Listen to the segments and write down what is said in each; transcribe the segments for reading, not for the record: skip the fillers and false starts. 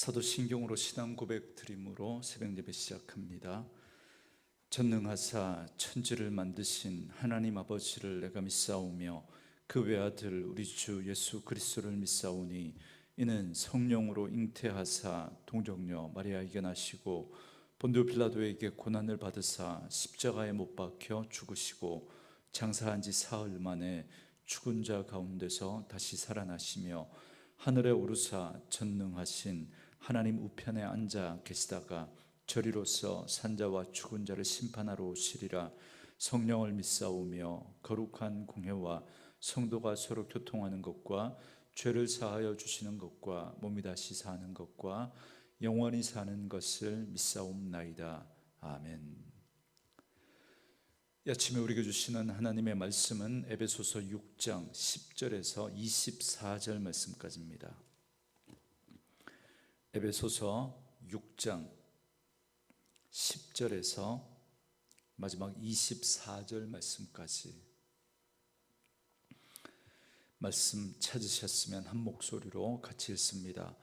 사도신경으로 신앙 고백 드림으로 새벽 예배 시작합니다. 전능하사 천지를 만드신 하나님 아버지를 내가 믿사오며 그 외아들 우리 주 예수 그리스도를 믿사오니 이는 성령으로 잉태하사 동정녀 마리아에게 나시고 본디오 빌라도에게 고난을 받으사 십자가에 못 박혀 죽으시고 장사한 지 사흘 만에 죽은 자 가운데서 다시 살아나시며 하늘에 오르사 전능하신 하나님 우편에 앉아 계시다가 저리로서 산자와 죽은 자를 심판하러 오시리라. 성령을 믿사오며 거룩한 공회와 성도가 서로 교통하는 것과 죄를 사하여 주시는 것과 몸이 다시 사는 것과 영원히 사는 것을 믿사옵나이다. 아멘. 이 아침에 우리에게 주시는 하나님의 말씀은 에베소서 6장 10절에서 24절 말씀까지입니다. 에베소서 6장 10절에서 마지막 24절 말씀까지 말씀 찾으셨으면 한 목소리로 같이 읽습니다.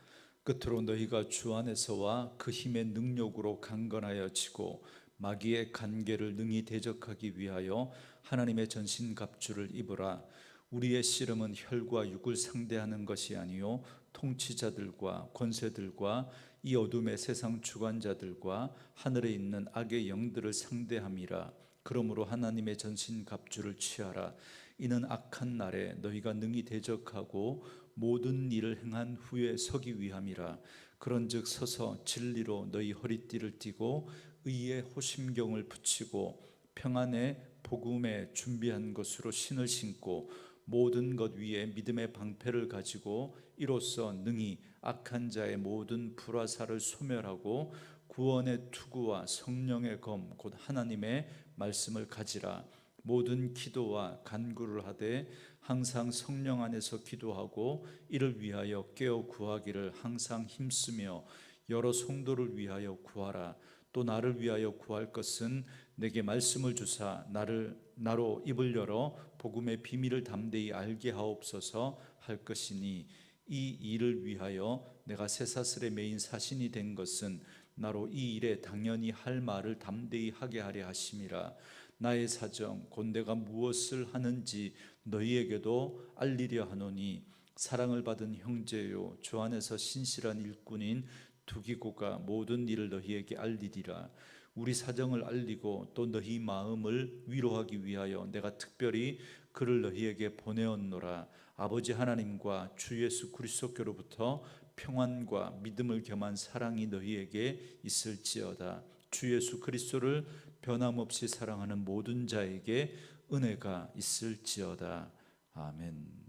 끝으로 너희가 주 안에서와 그 힘의 능력으로 강건하여 지고 마귀의 간계를 능히 대적하기 위하여 하나님의 전신갑주를 입으라. 우리의 씨름은 혈과 육을 상대하는 것이 아니요 통치자들과 권세들과 이 어둠의 세상 주관자들과 하늘에 있는 악의 영들을 상대함이라. 그러므로 하나님의 전신갑주를 취하라. 이는 악한 날에 너희가 능히 대적하고 모든 일을 행한 후에 서기 위함이라. 그런즉 서서 진리로 너희 허리띠를 띠고 의의 호심경을 붙이고 평안의 복음에 준비한 것으로 신을 신고 모든 것 위에 믿음의 방패를 가지고 이로써 능히 악한 자의 모든 불화살을 소멸하고 구원의 투구와 성령의 검 곧 하나님의 말씀을 가지라. 모든 기도와 간구를 하되 항상 성령 안에서 기도하고 이를 위하여 깨어 구하기를 항상 힘쓰며 여러 성도를 위하여 구하라. 또 나를 위하여 구할 것은 내게 말씀을 주사 나로 입을 열어 복음의 비밀을 담대히 알게 하옵소서 할 것이니 이 일을 위하여 내가 쇠사슬에 매인 사신이 된 것은 나로 이 일에 당연히 할 말을 담대히 하게 하려 하심이라. 나의 사정 곧 내가 무엇을 하는지 너희에게도 알리려 하노니 사랑을 받은 형제요 주 안에서 신실한 일꾼인 두기고가 모든 일을 너희에게 알리리라. 우리 사정을 알리고 또 너희 마음을 위로하기 위하여 내가 특별히 그를 너희에게 보내었노라. 아버지 하나님과 주 예수 그리스도께로부터 평안과 믿음을 겸한 사랑이 너희에게 있을지어다. 주 예수 그리스도를 변함없이 사랑하는 모든 자에게 은혜가 있을지어다. 아멘.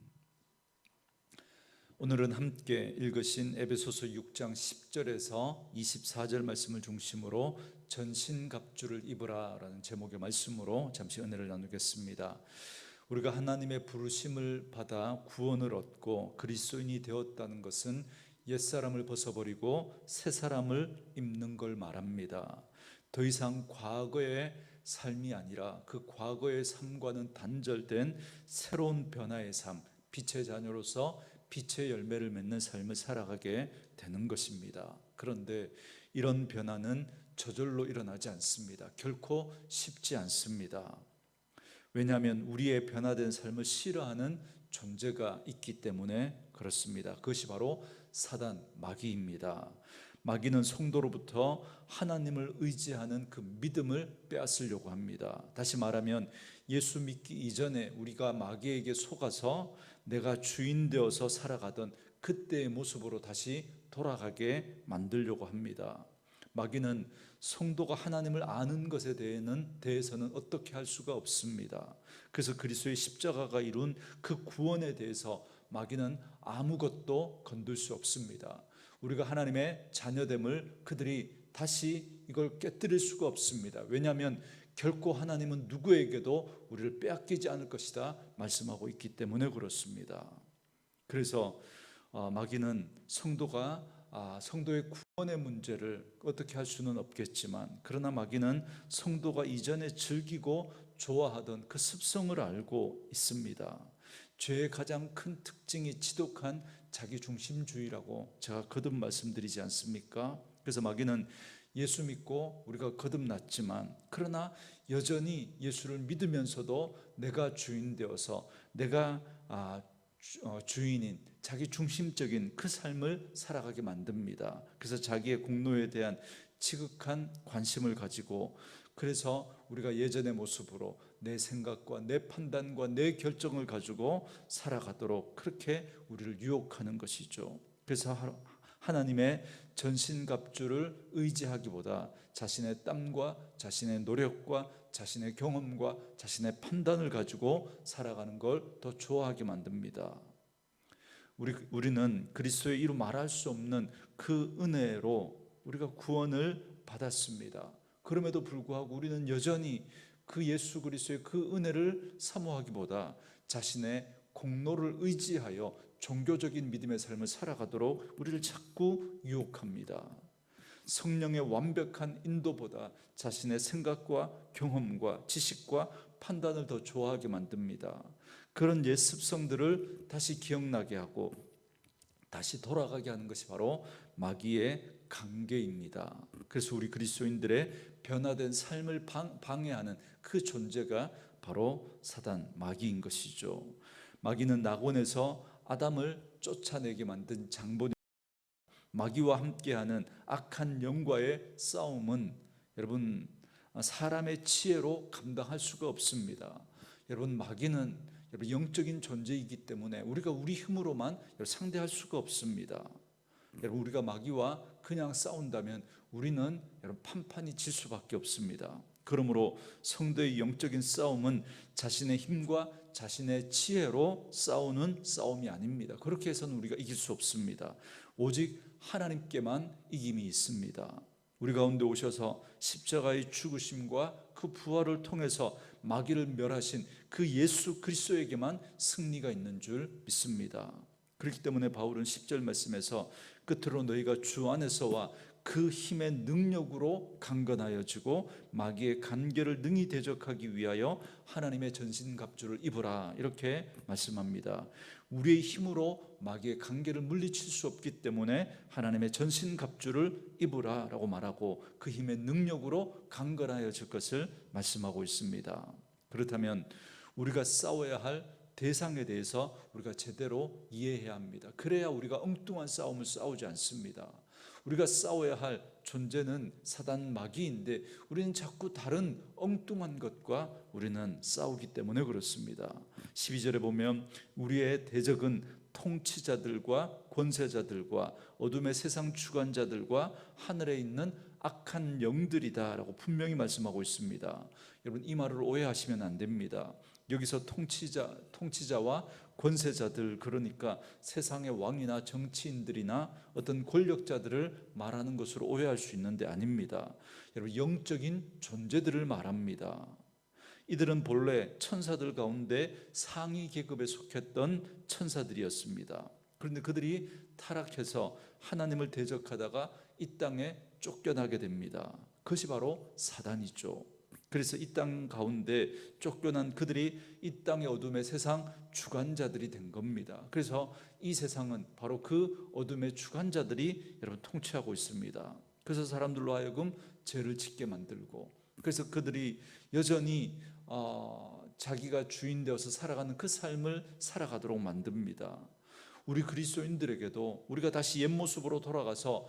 오늘은 함께 읽으신 에베소서 6장 10절에서 24절 말씀을 중심으로 전신갑주를 입으라 라는 제목의 말씀으로 잠시 은혜를 나누겠습니다. 우리가 하나님의 부르심을 받아 구원을 얻고 그리스도인이 되었다는 것은 옛사람을 벗어버리고 새사람을 입는 걸 말합니다. 더 이상 과거의 삶이 아니라 그 과거의 삶과는 단절된 새로운 변화의 삶, 빛의 자녀로서 빛의 열매를 맺는 삶을 살아가게 되는 것입니다. 그런데 이런 변화는 저절로 일어나지 않습니다. 결코 쉽지 않습니다. 왜냐하면 우리의 변화된 삶을 싫어하는 존재가 있기 때문에 그렇습니다. 그것이 바로 사단, 마귀입니다. 마귀는 성도로부터 하나님을 의지하는 그 믿음을 빼앗으려고 합니다. 다시 말하면 예수 믿기 이전에 우리가 마귀에게 속아서 내가 주인 되어서 살아가던 그때의 모습으로 다시 돌아가게 만들려고 합니다. 마귀는 성도가 하나님을 아는 것에 대해서는 어떻게 할 수가 없습니다. 그래서 그리스도의 십자가가 이룬 그 구원에 대해서 마귀는 아무것도 건들 수 없습니다. 우리가 하나님의 자녀됨을 그들이 다시 이걸 깨뜨릴 수가 없습니다. 왜냐하면 결코 하나님은 누구에게도 우리를 빼앗기지 않을 것이다 말씀하고 있기 때문에 그렇습니다. 그래서 마귀는 성도의 구원의 문제를 어떻게 할 수는 없겠지만, 그러나 마귀는 성도가 이전에 즐기고 좋아하던 그 습성을 알고 있습니다. 죄의 가장 큰 특징이 지독한 자기중심주의라고 제가 거듭 말씀드리지 않습니까? 그래서 마귀는 예수 믿고 우리가 거듭났지만 그러나 여전히 예수를 믿으면서도 내가 주인 되어서 내가 주인인 자기 중심적인 그 삶을 살아가게 만듭니다. 그래서 자기의 공로에 대한 지극한 관심을 가지고, 그래서 우리가 예전의 모습으로 내 생각과 내 판단과 내 결정을 가지고 살아가도록 그렇게 우리를 유혹하는 것이죠. 그래서 하나님의 전신갑주를 의지하기보다 자신의 땀과 자신의 노력과 자신의 경험과 자신의 판단을 가지고 살아가는 걸 더 좋아하게 만듭니다. 우리는 그리스도의 이루 말할 수 없는 그 은혜로 우리가 구원을 받았습니다. 그럼에도 불구하고 우리는 여전히 그 예수 그리스도의 그 은혜를 사모하기보다 자신의 공로를 의지하여 종교적인 믿음의 삶을 살아가도록 우리를 자꾸 유혹합니다. 성령의 완벽한 인도보다 자신의 생각과 경험과 지식과 판단을 더 좋아하게 만듭니다. 그런 옛 습성들을 다시 기억나게 하고 다시 돌아가게 하는 것이 바로 마귀의 관계입니다. 그래서 우리 그리스도인들의 변화된 삶을 방해하는 그 존재가 바로 사단, 마귀인 것이죠. 마귀는 낙원에서 아담을 쫓아내게 만든 장본인, 마귀와 함께하는 악한 영과의 싸움은 여러분 사람의 지혜로 감당할 수가 없습니다. 여러분 마귀는 영적인 존재이기 때문에 우리가 우리 힘으로만 상대할 수가 없습니다. 여러분 우리가 마귀와 그냥 싸운다면 우리는 여러분 판판이 질 수밖에 없습니다. 그러므로 성도의 영적인 싸움은 자신의 힘과 자신의 지혜로 싸우는 싸움이 아닙니다. 그렇게 해서는 우리가 이길 수 없습니다. 오직 하나님께만 이김이 있습니다. 우리 가운데 오셔서 십자가의 죽으심과 그 부활을 통해서 마귀를 멸하신 그 예수 그리스도에게만 승리가 있는 줄 믿습니다. 그렇기 때문에 바울은 10절 말씀에서 끝으로 너희가 주 안에서와 그 힘의 능력으로 강건하여지고 마귀의 간계를 능히 대적하기 위하여 하나님의 전신갑주를 입으라, 이렇게 말씀합니다. 우리의 힘으로 마귀의 간계를 물리칠 수 없기 때문에 하나님의 전신갑주를 입으라 라고 말하고 그 힘의 능력으로 강건하여질 것을 말씀하고 있습니다. 그렇다면 우리가 싸워야 할 대상에 대해서 우리가 제대로 이해해야 합니다. 그래야 우리가 엉뚱한 싸움을 싸우지 않습니다. 우리가 싸워야 할 존재는 사단 마귀인데 우리는 자꾸 다른 엉뚱한 것과 우리는 싸우기 때문에 그렇습니다. 12절에 보면 우리의 대적은 통치자들과 권세자들과 어둠의 세상 주관자들과 하늘에 있는 악한 영들이다 라고 분명히 말씀하고 있습니다. 여러분 이 말을 오해하시면 안 됩니다. 여기서 통치자와 권세자들, 그러니까 세상의 왕이나 정치인들이나 어떤 권력자들을 말하는 것으로 오해할 수 있는데 아닙니다. 여러분 영적인 존재들을 말합니다. 이들은 본래 천사들 가운데 상위 계급에 속했던 천사들이었습니다. 그런데 그들이 타락해서 하나님을 대적하다가 이 땅에 쫓겨나게 됩니다. 그것이 바로 사단이죠. 그래서 이 땅 가운데 쫓겨난 그들이 이 땅의 어둠의 세상 주관자들이 된 겁니다. 그래서 이 세상은 바로 그 어둠의 주관자들이 여러분 통치하고 있습니다. 그래서 사람들로 하여금 죄를 짓게 만들고, 그래서 그들이 여전히 자기가 주인 되어서 살아가는 그 삶을 살아가도록 만듭니다. 우리 그리스도인들에게도 우리가 다시 옛 모습으로 돌아가서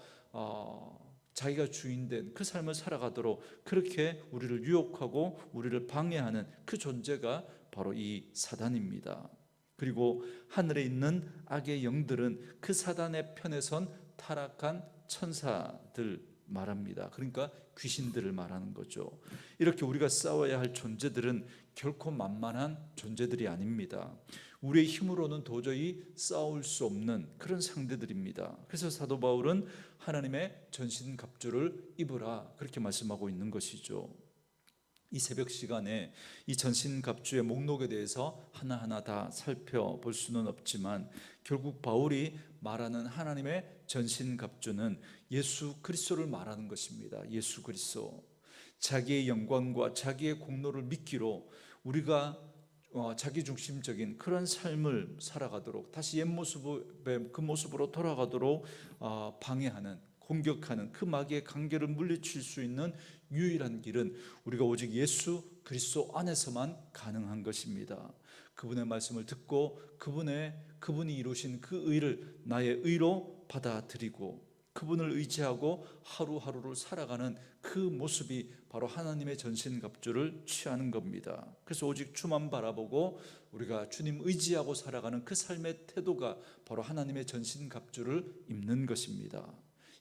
자기가 주인된 그 삶을 살아가도록 그렇게 우리를 유혹하고 우리를 방해하는 그 존재가 바로 이 사단입니다. 그리고 하늘에 있는 악의 영들은 그 사단의 편에 선 타락한 천사들 말합니다. 그러니까 귀신들을 말하는 거죠. 이렇게 우리가 싸워야 할 존재들은 결코 만만한 존재들이 아닙니다. 우리의 힘으로는 도저히 싸울 수 없는 그런 상대들입니다. 그래서 사도 바울은 하나님의 전신갑주를 입으라 그렇게 말씀하고 있는 것이죠. 이 새벽 시간에 이 전신갑주의 목록에 대해서 하나하나 다 살펴볼 수는 없지만 결국 바울이 말하는 하나님의 전신갑주는 예수 그리스도를 말하는 것입니다. 예수 그리스도, 자기의 영광과 자기의 공로를 믿기로 우리가 자기중심적인 그런 삶을 살아가도록, 다시 옛 모습의 그 모습으로 돌아가도록 방해하는, 공격하는 그 마귀의 관계를 물리칠 수 있는 유일한 길은 우리가 오직 예수 그리스도 안에서만 가능한 것입니다. 그분의 말씀을 듣고 그분이 이루신 그 의를 나의 의로 받아들이고 그분을 의지하고 하루하루를 살아가는 그 모습이 바로 하나님의 전신갑주를 취하는 겁니다. 그래서 오직 주만 바라보고 우리가 주님 의지하고 살아가는 그 삶의 태도가 바로 하나님의 전신갑주를 입는 것입니다.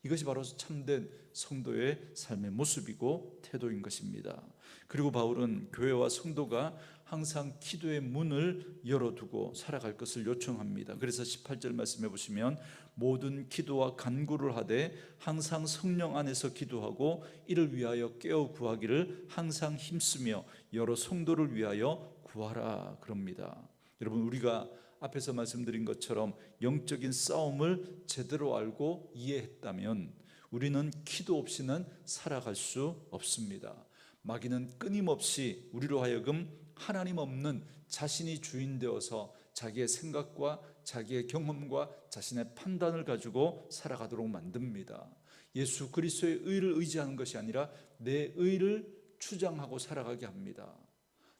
이것이 바로 참된 성도의 삶의 모습이고 태도인 것입니다. 그리고 바울은 교회와 성도가 항상 기도의 문을 열어두고 살아갈 것을 요청합니다. 그래서 18절 말씀해 보시면 모든 기도와 간구를 하되 항상 성령 안에서 기도하고 이를 위하여 깨어 구하기를 항상 힘쓰며 여러 성도를 위하여 구하라 그럽니다. 여러분, 우리가 앞에서 말씀드린 것처럼 영적인 싸움을 제대로 알고 이해했다면 우리는 기도 없이는 살아갈 수 없습니다. 마귀는 끊임없이 우리로 하여금 하나님 없는 자신이 주인 되어서 자기의 생각과 자기의 경험과 자신의 판단을 가지고 살아가도록 만듭니다. 예수 그리스도의 의를 의지하는 것이 아니라 내 의를 주장하고 살아가게 합니다.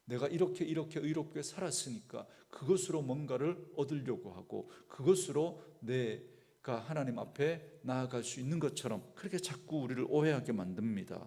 내가 이렇게 의롭게 살았으니까 그것으로 뭔가를 얻으려고 하고 그것으로 내가 하나님 앞에 나아갈 수 있는 것처럼 그렇게 자꾸 우리를 오해하게 만듭니다.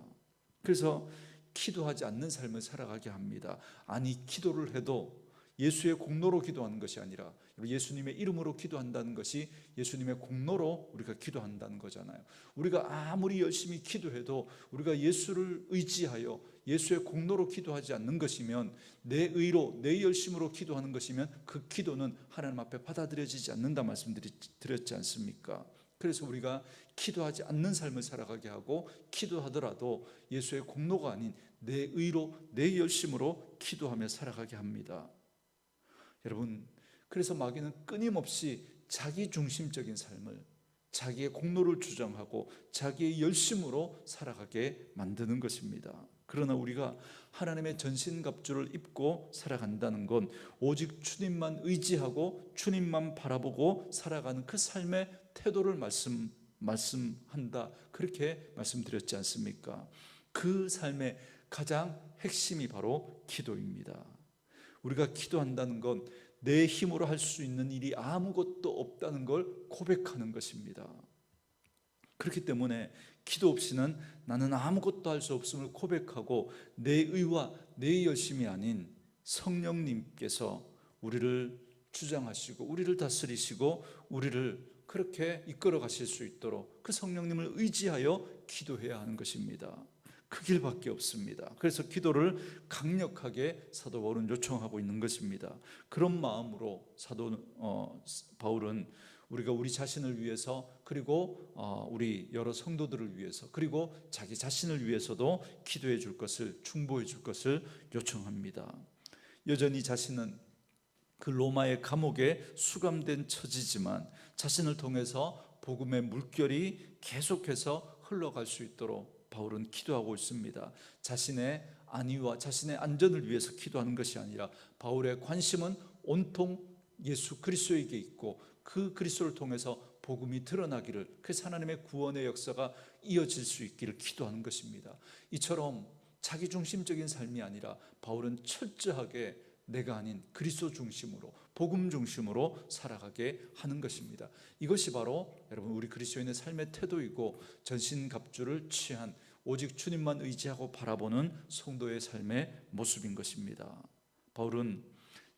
그래서 기도하지 않는 삶을 살아가게 합니다. 아니, 기도를 해도 예수의 공로로 기도하는 것이 아니라 예수님의 이름으로 기도한다는 것이 예수님의 공로로 우리가 기도한다는 거잖아요. 우리가 아무리 열심히 기도해도 우리가 예수를 의지하여 예수의 공로로 기도하지 않는 것이면, 내 의로 내 열심으로 기도하는 것이면 그 기도는 하나님 앞에 받아들여지지 않는다 말씀드렸지 않습니까? 그래서 우리가 기도하지 않는 삶을 살아가게 하고 기도하더라도 예수의 공로가 아닌 내 의로 내 열심으로 기도하며 살아가게 합니다. 여러분, 그래서 마귀는 끊임없이 자기 중심적인 삶을, 자기의 공로를 주장하고 자기의 열심으로 살아가게 만드는 것입니다. 그러나 우리가 하나님의 전신갑주를 입고 살아간다는 건 오직 주님만 의지하고 주님만 바라보고 살아가는 그 삶의 태도를 말씀한다, 그렇게 말씀드렸지 않습니까? 그 삶의 가장 핵심이 바로 기도입니다. 우리가 기도한다는 건 내 힘으로 할 수 있는 일이 아무것도 없다는 걸 고백하는 것입니다. 그렇기 때문에 기도 없이는 나는 아무것도 할 수 없음을 고백하고 내 의와 내 열심이 아닌 성령님께서 우리를 주장하시고 우리를 다스리시고 우리를 그렇게 이끌어 가실 수 있도록 그 성령님을 의지하여 기도해야 하는 것입니다. 그 길밖에 없습니다. 그래서 기도를 강력하게 사도 바울은 요청하고 있는 것입니다. 그런 마음으로 사도 바울은 우리가 우리 자신을 위해서, 그리고 우리 여러 성도들을 위해서, 그리고 자기 자신을 위해서도 기도해 줄 것을, 중보해 줄 것을 요청합니다. 여전히 자신은 그 로마의 감옥에 수감된 처지지만 자신을 통해서 복음의 물결이 계속해서 흘러갈 수 있도록 바울은 기도하고 있습니다. 자신의 안위와 자신의 안전을 위해서 기도하는 것이 아니라 바울의 관심은 온통 예수 그리스도에게 있고 그 그리스도를 통해서 복음이 드러나기를, 그래서 하나님의 구원의 역사가 이어질 수 있기를 기도하는 것입니다. 이처럼 자기중심적인 삶이 아니라 바울은 철저하게 내가 아닌 그리스도 중심으로, 복음 중심으로 살아가게 하는 것입니다. 이것이 바로 여러분 우리 그리스도인의 삶의 태도이고 전신갑주를 취한 오직 주님만 의지하고 바라보는 성도의 삶의 모습인 것입니다. 바울은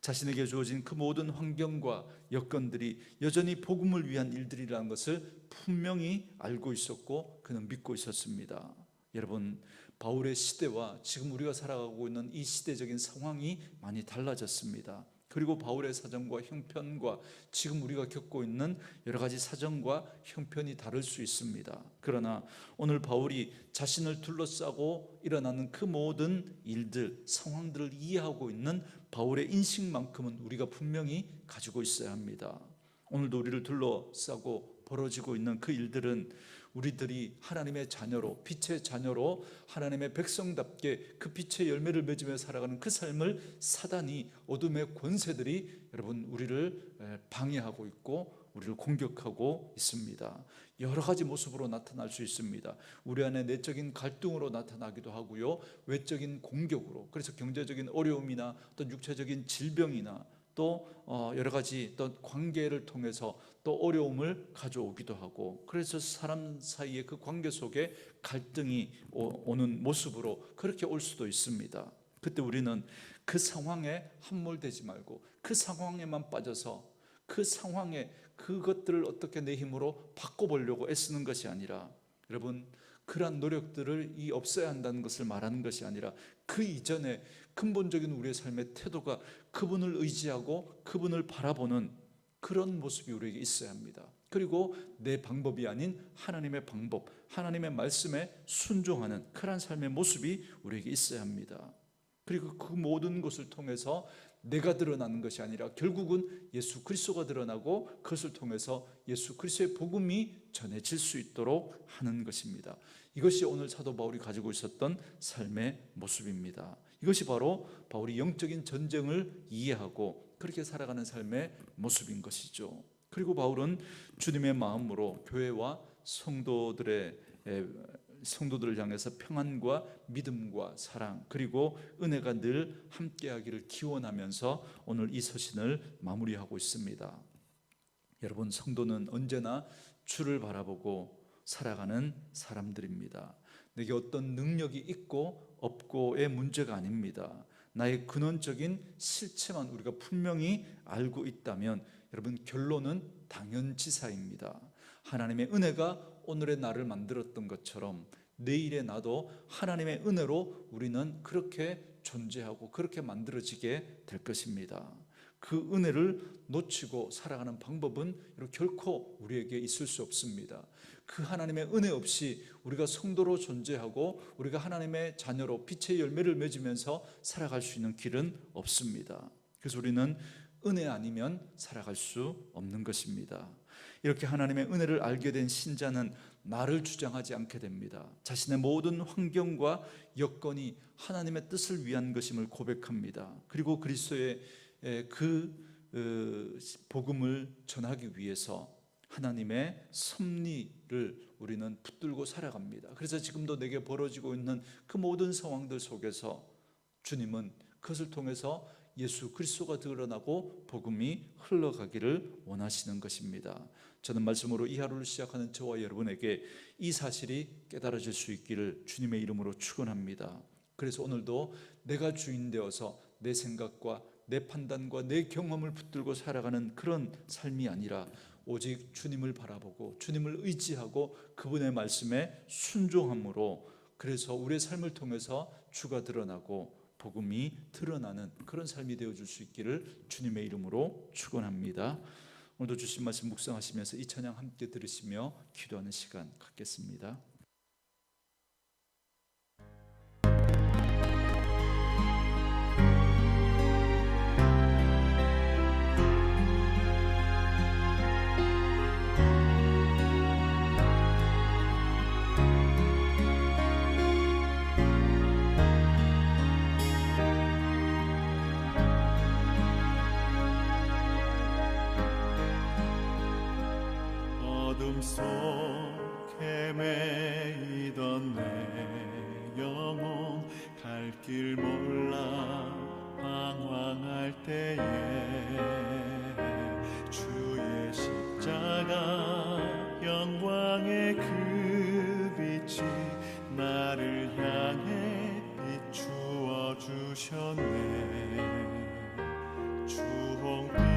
자신에게 주어진 그 모든 환경과 여건들이 여전히 복음을 위한 일들이라는 것을 분명히 알고 있었고 그는 믿고 있었습니다. 여러분, 바울의 시대와 지금 우리가 살아가고 있는 이 시대적인 상황이 많이 달라졌습니다. 그리고 바울의 사정과 형편과 지금 우리가 겪고 있는 여러 가지 사정과 형편이 다를 수 있습니다. 그러나 오늘 바울이 자신을 둘러싸고 일어나는 그 모든 일들, 상황들을 이해하고 있는 바울의 인식만큼은 우리가 분명히 가지고 있어야 합니다. 오늘도 우리를 둘러싸고 벌어지고 있는 그 일들은 우리들이 하나님의 자녀로, 빛의 자녀로 하나님의 백성답게 그 빛의 열매를 맺으며 살아가는 그 삶을 사단이, 어둠의 권세들이 여러분 우리를 방해하고 있고 우리를 공격하고 있습니다. 여러 가지 모습으로 나타날 수 있습니다. 우리 안에 내적인 갈등으로 나타나기도 하고요, 외적인 공격으로, 그래서 경제적인 어려움이나 또 육체적인 질병이나 또 여러 가지 또 관계를 통해서 또 어려움을 가져오기도 하고, 그래서 사람 사이의 그 관계 속에 갈등이 오는 모습으로 그렇게 올 수도 있습니다. 그때 우리는 그 상황에 함몰되지 말고 그 상황에만 빠져서 그 상황에 그것들을 어떻게 내 힘으로 바꿔보려고 애쓰는 것이 아니라, 여러분 그러한 노력들을 없애야 한다는 것을 말하는 것이 아니라 그 이전에 근본적인 우리의 삶의 태도가 그분을 의지하고 그분을 바라보는 그런 모습이 우리에게 있어야 합니다. 그리고 내 방법이 아닌 하나님의 방법, 하나님의 말씀에 순종하는 그런 삶의 모습이 우리에게 있어야 합니다. 그리고 그 모든 것을 통해서 내가 드러나는 것이 아니라 결국은 예수 그리스도가 드러나고 그것을 통해서 예수 그리스도의 복음이 전해질 수 있도록 하는 것입니다. 이것이 오늘 사도 바울이 가지고 있었던 삶의 모습입니다. 이것이 바로 바울이 영적인 전쟁을 이해하고 그렇게 살아가는 삶의 모습인 것이죠. 그리고 바울은 주님의 마음으로 교회와 성도들을 향해서 평안과 믿음과 사랑 그리고 은혜가 늘 함께하기를 기원하면서 오늘 이 서신을 마무리하고 있습니다. 여러분, 성도는 언제나 주를 바라보고 살아가는 사람들입니다. 내게 어떤 능력이 있고 없고의 문제가 아닙니다. 나의 근원적인 실체만 우리가 분명히 알고 있다면 여러분, 결론은 당연지사입니다. 하나님의 은혜가 오늘의 나를 만들었던 것처럼 내일의 나도 하나님의 은혜로 우리는 그렇게 존재하고 그렇게 만들어지게 될 것입니다. 그 은혜를 놓치고 살아가는 방법은 결코 우리에게 있을 수 없습니다. 그 하나님의 은혜 없이 우리가 성도로 존재하고 우리가 하나님의 자녀로 빛의 열매를 맺으면서 살아갈 수 있는 길은 없습니다. 그래서 우리는 은혜 아니면 살아갈 수 없는 것입니다. 이렇게 하나님의 은혜를 알게 된 신자는 나를 주장하지 않게 됩니다. 자신의 모든 환경과 여건이 하나님의 뜻을 위한 것임을 고백합니다. 그리고 그리스도의 그 복음을 전하기 위해서 하나님의 섭리를 우리는 붙들고 살아갑니다. 그래서 지금도 내게 벌어지고 있는 그 모든 상황들 속에서 주님은 그것을 통해서 예수 그리스도가 드러나고 복음이 흘러가기를 원하시는 것입니다. 저는 말씀으로 이 하루를 시작하는 저와 여러분에게 이 사실이 깨달아질 수 있기를 주님의 이름으로 축원합니다. 그래서 오늘도 내가 주인 되어서 내 생각과 내 판단과 내 경험을 붙들고 살아가는 그런 삶이 아니라 오직 주님을 바라보고 주님을 의지하고 그분의 말씀에 순종함으로, 그래서 우리의 삶을 통해서 주가 드러나고 복음이 드러나는 그런 삶이 되어줄 수 있기를 주님의 이름으로 축원합니다. 오늘도 주신 말씀 묵상하시면서 이 찬양 함께 들으시며 기도하는 시간 갖겠습니다. 어둠 속 헤매이던 내 영혼 갈 길 몰라 방황할 때에 주의 십자가 영광의 그 빛이 나를 향해 비추어 주셨네. 주홍빛